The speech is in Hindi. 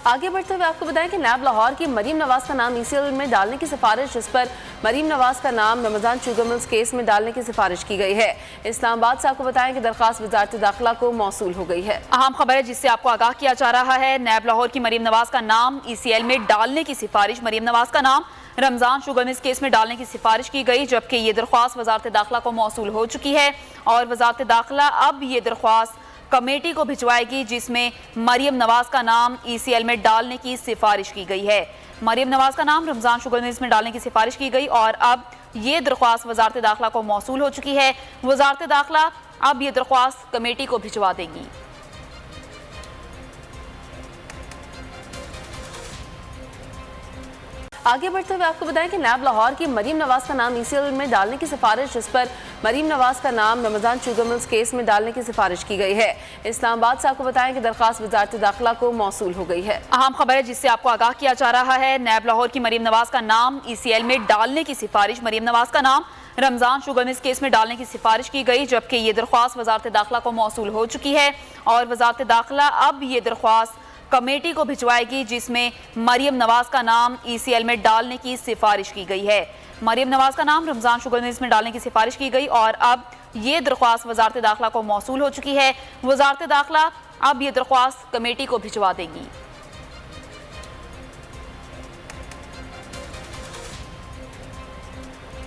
आगे बढ़ते हुए आपको बताएं कि नैब लाहौर की मरीम नवाज का नाम ECL में डालने की सिफारिश, जिस पर मरीम नवाज का नाम रमजान शुगर मिल्स केस में डालने की सिफारिश की गई है। इस्लामाबाद से आपको बताएं कि दरखास्त वजारत दाखिला को मौसूल हो गई है। अहम खबर है जिससे आपको आगाह किया जा रहा है। नैब लाहौर की मरीम नवाज का नाम ECL में डालने की सिफारिश, मरीम नवाज का नाम रमजान शुगर मिल्स केस में डालने की सिफारिश की गई, जबकि ये दरख्वास्त वजारत दाखिला को मौसूल हो चुकी है और वजारत दाखिला अब ये दरख्वास्त कमेटी को भिजवाएगी जिसमें मरीम नवाज का नाम ECL में डालने की सिफारिश की गई है। मरीम नवाज का नाम रमजान शुगर मिल्स में डालने की सिफारिश की गई और अब ये दरख्वास्त वजारत दाखिला को मौसूल हो चुकी है। वजारत दाखिला अब ये दरख्वास्त कमेटी को भिजवा देगी। आगे बढ़ते हुए आपको बताएं कि नैब लाहौर की मरीम नवाज का नाम ECL में डालने की सिफारिश, जिस पर मरीम नवाज का नाम रमजान शुगर मिल्स केस में डालने की सिफारिश की गई है। इस्लामाबाद से आपको बताएं कि दरखास्त वजारत दाखिला को मौसूल हो गई है। अहम खबर है जिससे आपको आगाह किया जा रहा है। नैब लाहौर की मरीम नवाज का नाम ECL में डालने की सिफारिश, मरीम नवाज का नाम रमजान शुगर मिल्स केस में डालने की सिफारिश की गई, जबकि ये दरख्वास्त वजारत दाखिला को मौसूल हो चुकी है और वजारत दाखिला अब ये दरख्वास्त कमेटी को भिजवाएगी जिसमें मरीम नवाज का नाम ECL में डालने की सिफारिश की गई है। मरीम नवाज का नाम रमजान शुगर मिल्स में डालने की सिफारिश की गई और अब ये दरख्वास्त वजारत दाखिला को मौसूल हो चुकी है। वजारत दाखिला अब ये दरख्वास्त कमेटी को भिजवा देगी।